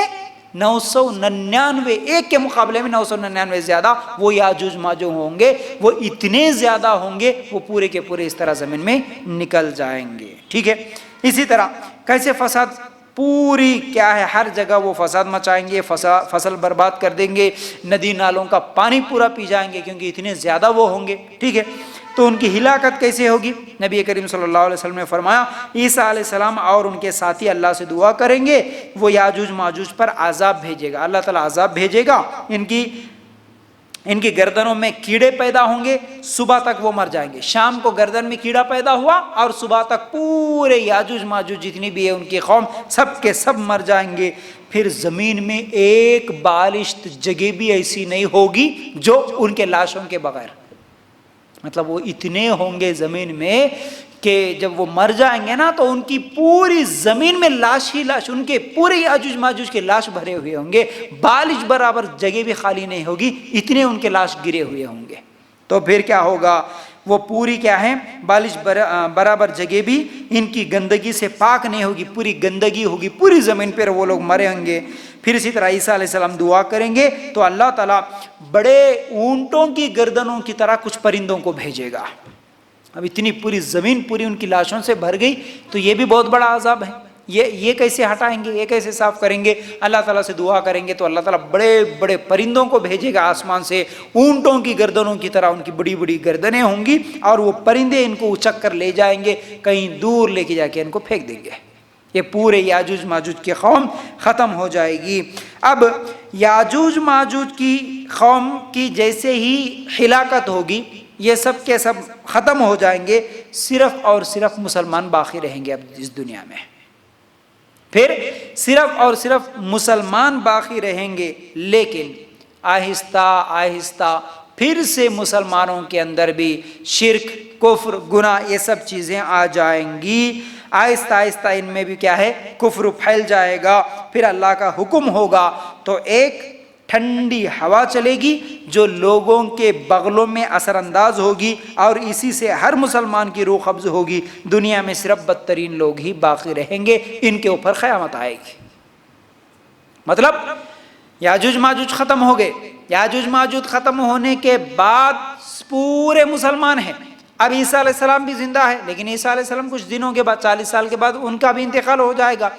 999 1 کے مقابلے میں 999 زیادہ وہ یاجوج ماجوج ہوں گے. وہ اتنے زیادہ ہوں گے وہ پورے کے پورے اس طرح زمین میں نکل جائیں گے. ٹھیک ہے. اسی طرح کیسے فساد پوری کیا ہے، ہر جگہ وہ فساد مچائیں گے، فصل برباد کر دیں گے، ندی نالوں کا پانی پورا پی جائیں گے کیونکہ اتنے زیادہ وہ ہوں گے. ٹھیک ہے. تو ان کی ہلاکت کیسے ہوگی؟ نبی کریم صلی اللہ علیہ وسلم نے فرمایا عیسیٰ علیہ السلام اور ان کے ساتھی اللہ سے دعا کریں گے، وہ یاجوج ماجوج پر عذاب بھیجے گا. اللہ تعالیٰ عذاب بھیجے گا، ان کی گردنوں میں کیڑے پیدا ہوں گے، صبح تک وہ مر جائیں گے. شام کو گردن میں کیڑا پیدا ہوا اور صبح تک پورے یاجوج ماجوج جتنی بھی ہے ان کی قوم سب کے سب مر جائیں گے. پھر زمین میں ایک بالشت جگہ بھی ایسی نہیں ہوگی جو ان کے لاشوں کے بغیر، مطلب وہ اتنے ہوں گے زمین میں کہ جب وہ مر جائیں گے نا تو ان کی پوری زمین میں لاش ہی لاش، ان کے پورے یاجوج ماجوج کے لاش بھرے ہوئے ہوں گے، بالش برابر جگہ بھی خالی نہیں ہوگی، اتنے ان کے لاش گرے ہوئے ہوں گے. تو پھر کیا ہوگا؟ وہ پوری کیا ہے بالش برابر جگہ بھی ان کی گندگی سے پاک نہیں ہوگی، پوری گندگی ہوگی پوری زمین پر، وہ لوگ مرے ہوں گے. پھر اسی طرح عیسیٰ علیہ السلام دعا کریں گے تو اللہ تعالیٰ بڑے اونٹوں کی گردنوں کی طرح کچھ پرندوں کو بھیجے گا. اب اتنی پوری زمین پوری ان کی لاشوں سے بھر گئی تو یہ بھی بہت بڑا عذاب ہے. یہ کیسے ہٹائیں گے، یہ کیسے صاف کریں گے؟ اللہ تعالیٰ سے دعا کریں گے تو اللہ تعالیٰ بڑے بڑے پرندوں کو بھیجے گا آسمان سے، اونٹوں کی گردنوں کی طرح ان کی بڑی بڑی گردنیں ہوں گی، اور وہ پرندے ان کو اچک کر لے جائیں گے، کہیں دور لے کے جا کے ان کو پھینک دیں گے. یہ پورے یاجوج ماجوج کی قوم ختم ہو جائے گی. اب یاجوج ماجوج کی قوم کی جیسے ہی ہلاکت ہوگی یہ سب کے سب ختم ہو جائیں گے، صرف اور صرف مسلمان باقی رہیں گے اب اس دنیا میں. پھر صرف اور صرف مسلمان باقی رہیں گے، لیکن آہستہ آہستہ پھر سے مسلمانوں کے اندر بھی شرک، کفر، گناہ یہ سب چیزیں آ جائیں گی. آہستہ آہستہ ان میں بھی کیا ہے کفر پھیل جائے گا. پھر اللہ کا حکم ہوگا تو ایک ٹھنڈی ہوا چلے گی جو لوگوں کے بغلوں میں اثر انداز ہوگی، اور اسی سے ہر مسلمان کی روح قبض ہوگی. دنیا میں صرف بدترین لوگ ہی باقی رہیں گے، ان کے اوپر قیامت آئے گی. مطلب یاجوج ماجوج ختم ہو گئے. یاجوج ماجوج ختم ہونے کے بعد پورے مسلمان ہیں، اب عیسیٰ علیہ السلام بھی زندہ ہے، لیکن عیسیٰ علیہ السلام کچھ دنوں کے بعد 40 سال کے بعد ان کا بھی انتقال ہو جائے گا،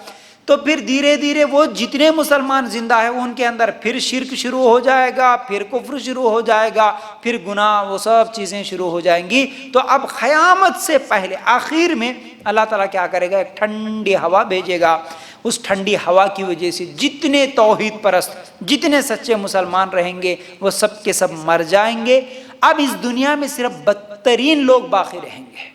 تو پھر دھیرے دھیرے وہ جتنے مسلمان زندہ ہیں ان کے اندر پھر شرک شروع ہو جائے گا، پھر کفر شروع ہو جائے گا، پھر گناہ، وہ سب چیزیں شروع ہو جائیں گی۔ تو اب قیامت سے پہلے آخر میں اللہ تعالیٰ کیا کرے گا؟ ایک ٹھنڈی ہوا بھیجے گا، اس ٹھنڈی ہوا کی وجہ سے جتنے توحید پرست، جتنے سچے مسلمان رہیں گے وہ سب کے سب مر جائیں گے۔ اب اس دنیا میں صرف بدترین لوگ باقی رہیں گے،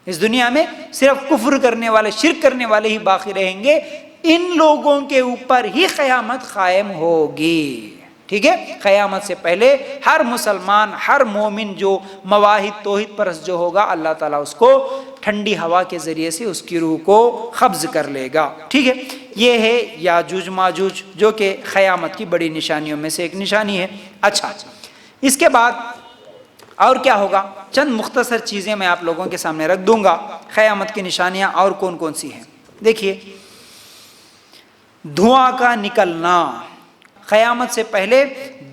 اس دنیا میں صرف کفر کرنے والے، شرک کرنے والے ہی باقی رہیں گے، ان لوگوں کے اوپر ہی قیامت قائم ہوگی۔ ٹھیک ہے، قیامت سے پہلے ہر مسلمان، ہر مومن جو موحد توحید پرست جو ہوگا، اللہ تعالیٰ اس کو ٹھنڈی ہوا کے ذریعے سے اس کی روح کو قبض کر لے گا۔ ٹھیک ہے، یہ ہے یاجوج ماجوج، جو کہ قیامت کی بڑی نشانیوں میں سے ایک نشانی ہے۔ اچھا، اس کے بعد اور کیا ہوگا؟ چند مختصر چیزیں میں آپ لوگوں کے سامنے رکھ دوں گا۔ قیامت کی نشانیاں اور کون کون سی ہیں؟ دیکھیے، دھواں کا نکلنا، قیامت سے پہلے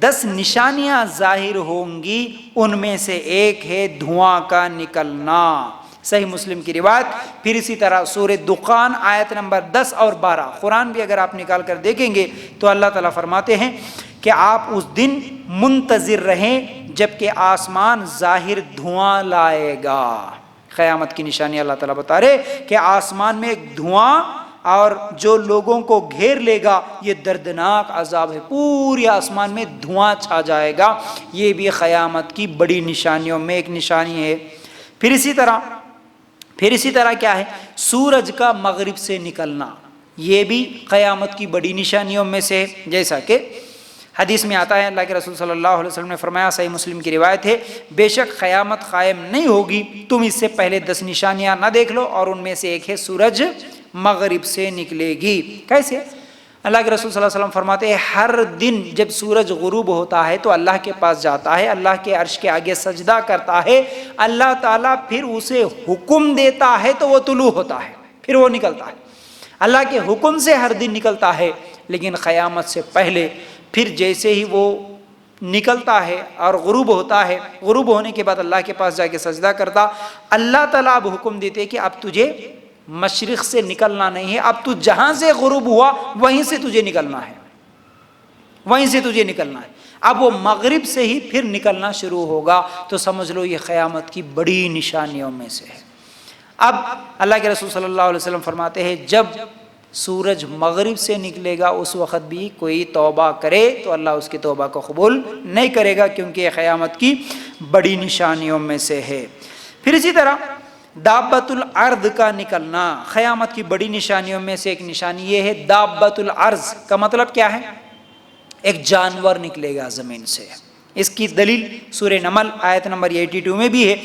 10 نشانیاں ظاہر ہوں گی، ان میں سے ایک ہے دھواں کا نکلنا۔ صحیح مسلم کی روایت۔ پھر اسی طرح سورہ دخان آیت نمبر 10 اور 12، قرآن بھی اگر آپ نکال کر دیکھیں گے تو اللہ تعالیٰ فرماتے ہیں کہ آپ اس دن منتظر رہیں جبکہ آسمان ظاہر دھواں لائے گا۔ قیامت کی نشانی اللہ تعالیٰ بتا رہے کہ آسمان میں ایک دھواں، اور جو لوگوں کو گھیر لے گا یہ دردناک عذاب ہے، پوری آسمان میں دھواں چھا جائے گا۔ یہ بھی قیامت کی بڑی نشانیوں میں ایک نشانی ہے۔ پھر اسی طرح کیا ہے؟ سورج کا مغرب سے نکلنا، یہ بھی قیامت کی بڑی نشانیوں میں سے، جیسا کہ حدیث میں آتا ہے، اللہ کے رسول صلی اللہ علیہ وسلم نے فرمایا، صحیح مسلم کی روایت ہے، بے شک قیامت قائم نہیں ہوگی، تم اس سے پہلے 10 نشانیاں نہ دیکھ لو، اور ان میں سے ایک ہے سورج مغرب سے نکلے گی۔ کیسے؟ اللہ کے رسول صلی اللہ علیہ وسلم فرماتے ہیں، ہر دن جب سورج غروب ہوتا ہے تو اللہ کے پاس جاتا ہے، اللہ کے عرش کے آگے سجدہ کرتا ہے، اللہ تعالیٰ پھر اسے حکم دیتا ہے تو وہ طلوع ہوتا ہے، پھر وہ نکلتا ہے۔ اللہ کے حکم سے ہر دن نکلتا ہے، لیکن قیامت سے پہلے پھر جیسے ہی وہ نکلتا ہے اور غروب ہوتا ہے، غروب ہونے کے بعد اللہ کے پاس جا کے سجدہ کرتا، اللہ تعالیٰ اب حکم دیتے کہ اب تجھے مشرق سے نکلنا نہیں ہے، اب تو جہاں سے غروب ہوا وہیں سے تجھے نکلنا ہے، وہیں سے تجھے نکلنا ہے۔ اب وہ مغرب سے ہی پھر نکلنا شروع ہوگا، تو سمجھ لو یہ قیامت کی بڑی نشانیوں میں سے ہے۔ اب اللہ کے رسول صلی اللہ علیہ وسلم فرماتے ہیں، جب سورج مغرب سے نکلے گا اس وقت بھی کوئی توبہ کرے تو اللہ اس کی توبہ کو قبول نہیں کرے گا، کیونکہ یہ قیامت کی بڑی نشانیوں میں سے ہے۔ پھر اسی طرح دابۃ الارض کا نکلنا، قیامت کی بڑی نشانیوں میں سے ایک نشانی یہ ہے۔ دابۃ الارض کا مطلب کیا ہے؟ ایک جانور نکلے گا زمین سے۔ اس کی دلیل سورہ نمل آیت نمبر 82 میں بھی ہے،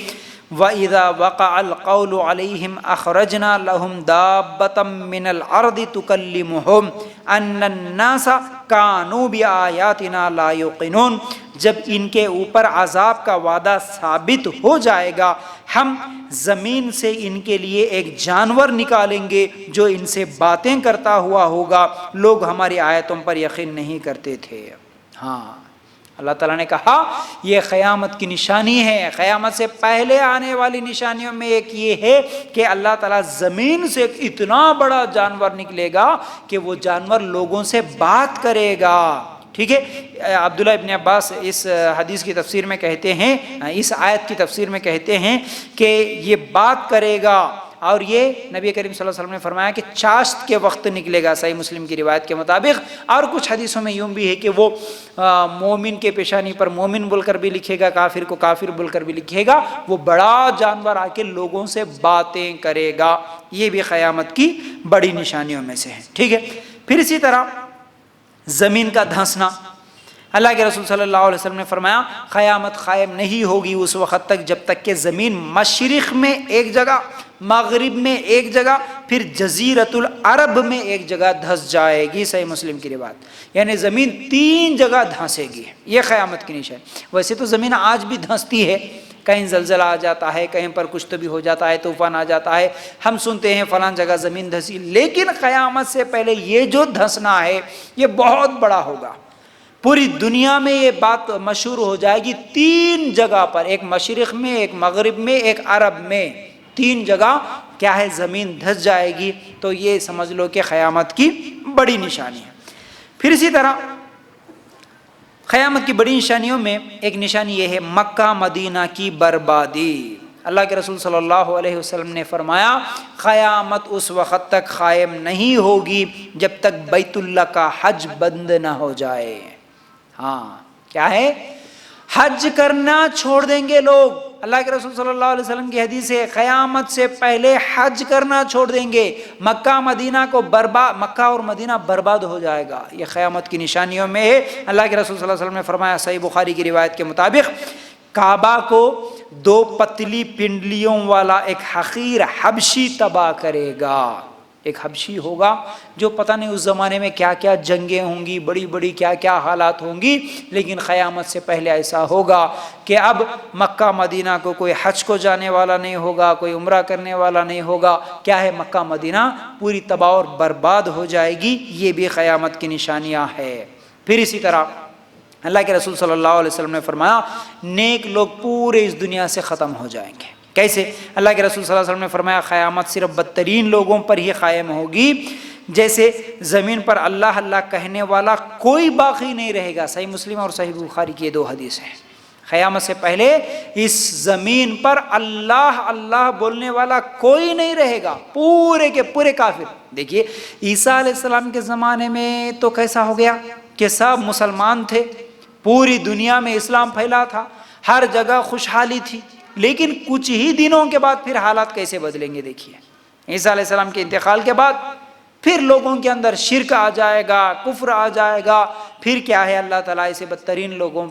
وَإِذَا وَقَعَ الْقَوْلُ عَلَيْهِمْ أَخْرَجْنَا لَهُمْ دَابَّةً مِّنَ الْأَرْضِ تُكَلِّمُهُمْ أَنَّ النَّاسَ كَانُوا بِآيَاتِنَا لَا يُوقِنُونَ۔ جب ان کے اوپر عذاب کا وعدہ ثابت ہو جائے گا، ہم زمین سے ان کے لیے ایک جانور نکالیں گے جو ان سے باتیں کرتا ہوا ہوگا، لوگ ہماری آیتوں پر یقین نہیں کرتے تھے۔ ہاں، اللہ تعالیٰ نے کہا یہ قیامت کی نشانی ہے۔ قیامت سے پہلے آنے والی نشانیوں میں ایک یہ ہے کہ اللہ تعالیٰ زمین سے ایک اتنا بڑا جانور نکلے گا کہ وہ جانور لوگوں سے بات کرے گا۔ ٹھیک ہے، عبداللہ ابن عباس اس حدیث کی تفسیر میں کہتے ہیں، اس آیت کی تفسیر میں کہتے ہیں کہ یہ بات کرے گا، اور یہ نبی کریم صلی اللہ علیہ وسلم نے فرمایا کہ چاشت کے وقت نکلے گا، صحیح مسلم کی روایت کے مطابق۔ اور کچھ حدیثوں میں یوں بھی ہے کہ وہ مومن کے پیشانی پر مومن بول کر بھی لکھے گا، کافر کو کافر بول کر بھی لکھے گا، وہ بڑا جانور آ کے لوگوں سے باتیں کرے گا۔ یہ بھی قیامت کی بڑی نشانیوں میں سے ہے۔ ٹھیک ہے، پھر اسی طرح زمین کا دھنسنا، اللہ کے رسول صلی اللہ علیہ وسلم نے فرمایا قیامت قائم نہیں ہوگی اس وقت تک جب تک کہ زمین مشرق میں ایک جگہ، مغرب میں ایک جگہ، پھر جزیرۃ العرب میں ایک جگہ دھس جائے گی، صحیح مسلم کی روایت۔ یعنی زمین 3 جگہ دھنسے گی، یہ قیامت کی نشانی۔ ویسے تو زمین آج بھی دھنستی ہے، کہیں زلزلہ آ جاتا ہے، کہیں پر کچھ تو بھی ہو جاتا ہے، طوفان آ جاتا ہے، ہم سنتے ہیں فلاں جگہ زمین دھسی، لیکن قیامت سے پہلے یہ جو دھسنا ہے یہ بہت بڑا ہوگا، پوری دنیا میں یہ بات مشہور ہو جائے گی 3 جگہ پر، ایک مشرق میں، ایک مغرب میں، ایک عرب میں، 3 جگہ کیا ہے زمین دھس جائے گی. تو یہ سمجھ لو کہ قیامت کی بڑی نشانی ہے. پھر اسی طرح قیامت کی بڑی نشانیوں میں ایک نشانی یہ ہے مکہ مدینہ کی بربادی. اللہ کے رسول صلی اللہ علیہ وسلم نے فرمایا قیامت اس وقت تک قائم نہیں ہوگی جب تک بیت اللہ کا حج بند نہ ہو جائے. ہاں کیا ہے؟ حج کرنا چھوڑ دیں گے لوگ. اللہ کے رسول صلی اللہ علیہ وسلم کی حدیث ہے قیامت سے پہلے حج کرنا چھوڑ دیں گے. مکہ اور مدینہ برباد ہو جائے گا. یہ قیامت کی نشانیوں میں ہے. اللہ کے رسول صلی اللہ علیہ وسلم نے فرمایا صحیح بخاری کی روایت کے مطابق کعبہ کو 2 پتلی پنڈلیوں والا ایک حقیر حبشی تباہ کرے گا. ایک حبشی ہوگا جو پتہ نہیں اس زمانے میں کیا کیا جنگیں ہوں گی، بڑی بڑی کیا کیا حالات ہوں گی، لیکن قیامت سے پہلے ایسا ہوگا کہ اب مکہ مدینہ کو کوئی حج کو جانے والا نہیں ہوگا، کوئی عمرہ کرنے والا نہیں ہوگا. کیا ہے؟ مکہ مدینہ پوری تباہ اور برباد ہو جائے گی. یہ بھی قیامت کی نشانیاں ہے. پھر اسی طرح اللہ کے رسول صلی اللہ علیہ وسلم نے فرمایا نیک لوگ پورے اس دنیا سے ختم ہو جائیں گے. کیسے؟ اللہ کے رسول صلی اللہ علیہ وسلم نے فرمایا قیامت صرف بدترین لوگوں پر ہی قائم ہوگی. جیسے زمین پر اللہ اللہ کہنے والا کوئی باقی نہیں رہے گا. صحیح مسلم اور صحیح بخاری کی 2 حدیث ہیں. قیامت سے پہلے اس زمین پر اللہ اللہ بولنے والا کوئی نہیں رہے گا، پورے کے پورے کافر. دیکھیے عیسیٰ علیہ السلام کے زمانے میں تو کیسا ہو گیا کہ سب مسلمان تھے، پوری دنیا میں اسلام پھیلا تھا، ہر جگہ خوشحالی تھی. لیکن کچھ ہی دنوں کے بعد پھر حالات کیسے بدلیں گے. دیکھیے عیسیٰ علیہ السلام کے انتقال کے بعد پھر لوگوں کے اندر شرک آ جائے گا، کفر آ جائے گا. پھر کیا ہے؟ اللہ تعالیٰ ایسے بدترین لوگوں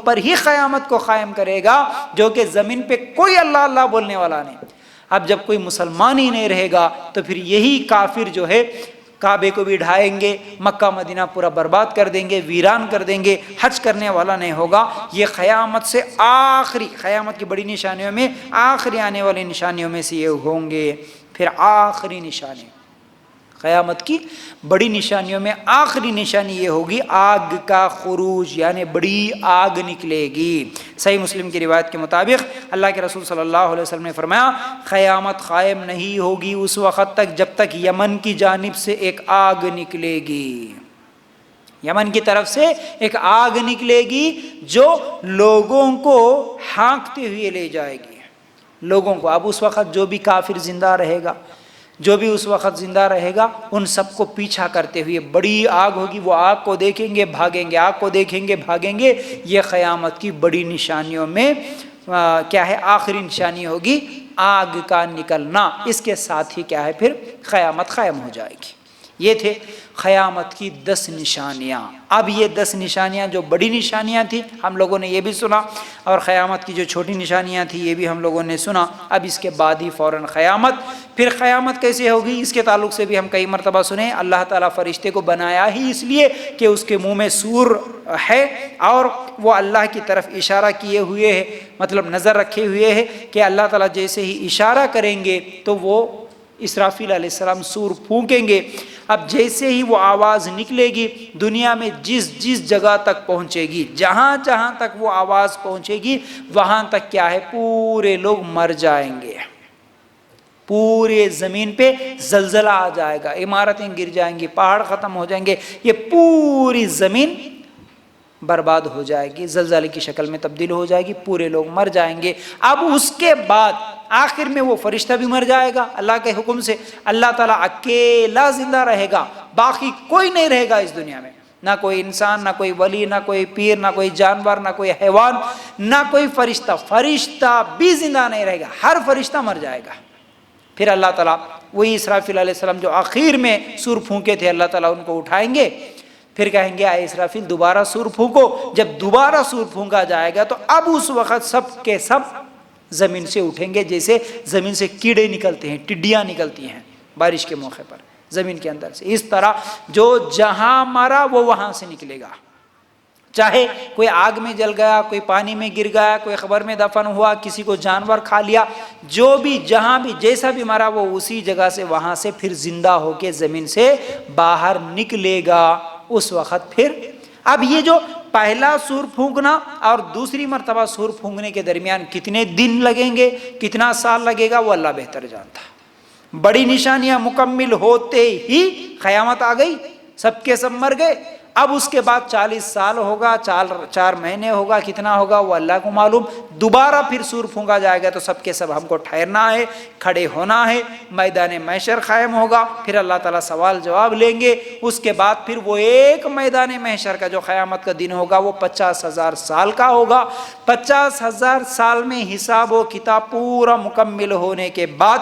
پر ہی قیامت کو قائم کرے گا جو کہ زمین پہ کوئی اللہ اللہ بولنے والا نہیں. اب جب کوئی مسلمان ہی نہیں رہے گا تو پھر یہی کافر جو ہے کعبے کو بھی ڈھائیں گے، مکہ مدینہ پورا برباد کر دیں گے، ویران کر دیں گے، حج کرنے والا نہیں ہوگا. یہ قیامت سے آخری، قیامت کی بڑی نشانیوں میں آخری آنے والی نشانیوں میں سے یہ ہوں گے. پھر آخری نشانی، قیامت کی بڑی نشانیوں میں آخری نشانی یہ ہوگی آگ کا خروج، یعنی بڑی آگ نکلے گی. صحیح مسلم کی روایت کے مطابق اللہ کے رسول صلی اللہ علیہ وسلم نے فرمایا قیامت قائم نہیں ہوگی اس وقت تک جب تک یمن کی جانب سے ایک آگ نکلے گی. یمن کی طرف سے ایک آگ نکلے گی جو لوگوں کو ہانکتے ہوئے لے جائے گی. لوگوں کو، اب اس وقت جو بھی کافر زندہ رہے گا، جو بھی اس وقت زندہ رہے گا، ان سب کو پیچھا کرتے ہوئے بڑی آگ ہوگی. وہ آگ کو دیکھیں گے بھاگیں گے، آگ کو دیکھیں گے بھاگیں گے. یہ قیامت کی بڑی نشانیوں میں کیا ہے؟ آخری نشانی ہوگی آگ کا نکلنا. اس کے ساتھ ہی کیا ہے؟ پھر قیامت قائم ہو جائے گی. یہ تھے قیامت کی 10 نشانیاں. اب یہ 10 نشانیاں جو بڑی نشانیاں تھیں ہم لوگوں نے یہ بھی سنا، اور قیامت کی جو چھوٹی نشانیاں تھیں یہ بھی ہم لوگوں نے سنا. اب اس کے بعد ہی فوراً قیامت. پھر قیامت کیسے ہوگی اس کے تعلق سے بھی ہم کئی مرتبہ سنیں. اللہ تعالیٰ فرشتے کو بنایا ہی اس لیے کہ اس کے منہ میں سور ہے اور وہ اللہ کی طرف اشارہ کیے ہوئے ہے، مطلب نظر رکھے ہوئے ہے کہ اللہ تعالیٰ جیسے ہی اشارہ کریں گے تو وہ اسرافیل علیہ السلام سور پھونکیں گے. اب جیسے ہی وہ آواز نکلے گی دنیا میں جس جگہ تک پہنچے گی، جہاں تک وہ آواز پہنچے گی وہاں تک کیا ہے؟ پورے لوگ مر جائیں گے. پورے زمین پہ زلزلہ آ جائے گا، عمارتیں گر جائیں گی، پہاڑ ختم ہو جائیں گے، یہ پوری زمین برباد ہو جائے گی، زلزلے کی شکل میں تبدیل ہو جائے گی، پورے لوگ مر جائیں گے. اب اس کے بعد آخر میں وہ فرشتہ بھی مر جائے گا اللہ کے حکم سے. اللہ تعالیٰ اکیلا زندہ رہے گا، باقی کوئی نہیں رہے گا اس دنیا میں. نہ کوئی انسان، نہ کوئی ولی، نہ کوئی پیر، نہ کوئی جانور، نہ کوئی حیوان، نہ کوئی فرشتہ بھی زندہ نہیں رہے گا، ہر فرشتہ مر جائے گا. پھر اللہ تعالیٰ وہی اسرافیل علیہ السلام جو آخر میں سور پھونکے تھے، اللہ تعالیٰ ان کو اٹھائیں گے. پھر کہیں گے اے اسرافیل دوبارہ سور پھونکو. جب دوبارہ سور پھونکا جائے گا تو اب اس وقت سب کے سب زمین سے اٹھیں گے، جیسے زمین سے کیڑے نکلتے ہیں، ٹڈیاں نکلتی ہیں بارش کے موقع پر زمین کے اندر سے. اس طرح جو جہاں مرا وہ وہاں سے نکلے گا. چاہے کوئی آگ میں جل گیا، کوئی پانی میں گر گیا، کوئی قبر میں دفن ہوا، کسی کو جانور کھا لیا، جو بھی جہاں بھی جیسا بھی مرا وہ اسی جگہ سے وہاں سے پھر زندہ ہو کے زمین سے باہر نکلے گا. اس وقت پھر اب یہ جو پہلا سور پھونکنا اور دوسری مرتبہ سور پھونکنے کے درمیان کتنے دن لگیں گے، کتنا سال لگے گا، وہ اللہ بہتر جانتا ہے۔ بڑی نشانیاں مکمل ہوتے ہی قیامت آ گئی، سب کے سب مر گئے۔ اب اس کے بعد 40 سال ہوگا، 4 مہینے ہوگا، کتنا ہوگا وہ اللہ کو معلوم۔ دوبارہ پھر سور پھونکا جائے گا تو سب کے سب ہم کو ٹھہرنا ہے، کھڑے ہونا ہے، میدان محشر قائم ہوگا، پھر اللہ تعالیٰ سوال جواب لیں گے۔ اس کے بعد پھر وہ ایک میدان محشر کا جو قیامت کا دن ہوگا وہ 50,000 سال کا ہوگا۔ 50,000 سال میں حساب و کتاب پورا مکمل ہونے کے بعد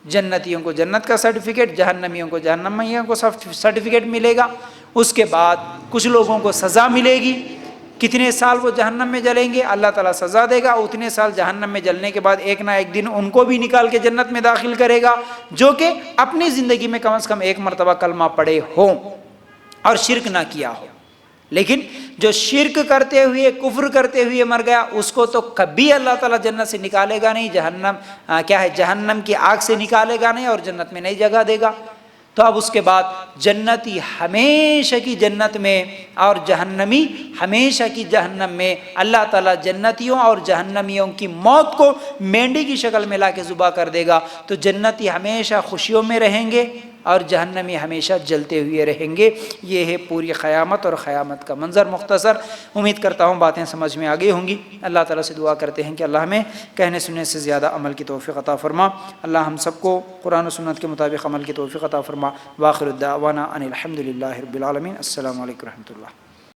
جنتیوں کو جنت کا سرٹیفکیٹ، جہنمیوں کو جہنمیوں کو سرٹیفکیٹ ملے گا۔ اس کے بعد کچھ لوگوں کو سزا ملے گی، کتنے سال وہ جہنم میں جلیں گے، اللہ تعالیٰ سزا دے گا، اتنے سال جہنم میں جلنے کے بعد ایک نہ ایک دن ان کو بھی نکال کے جنت میں داخل کرے گا، جو کہ اپنی زندگی میں کم از کم ایک مرتبہ کلمہ پڑھے ہوں اور شرک نہ کیا ہو۔ لیکن جو شرک کرتے ہوئے، کفر کرتے ہوئے مر گیا، اس کو تو کبھی اللہ تعالیٰ جنت سے نکالے گا نہیں، جہنم کی آگ سے نکالے گا نہیں اور جنت میں نہیں جگہ دے گا۔ تو اب اس کے بعد جنتی ہمیشہ کی جنت میں اور جہنمی ہمیشہ کی جہنم میں، اللہ تعالیٰ جنتیوں اور جہنمیوں کی موت کو مینڈی کی شکل میں لا کے ذبح کر دے گا، تو جنتی ہمیشہ خوشیوں میں رہیں گے اور جہنمی ہمیشہ جلتے ہوئے رہیں گے۔ یہ ہے پوری قیامت اور قیامت کا منظر مختصر۔ امید کرتا ہوں باتیں سمجھ میں آ گئی ہوں گی۔ اللہ تعالیٰ سے دعا کرتے ہیں کہ اللہ ہمیں کہنے سننے سے زیادہ عمل کی توفیق عطا فرما۔ اللہ ہم سب کو قرآن و سنت کے مطابق عمل کی توفیق عطا فرما۔ وآخر الدعوانا ان الحمد للہ رب العالمین۔ السلام علیکم و رحمۃ اللہ۔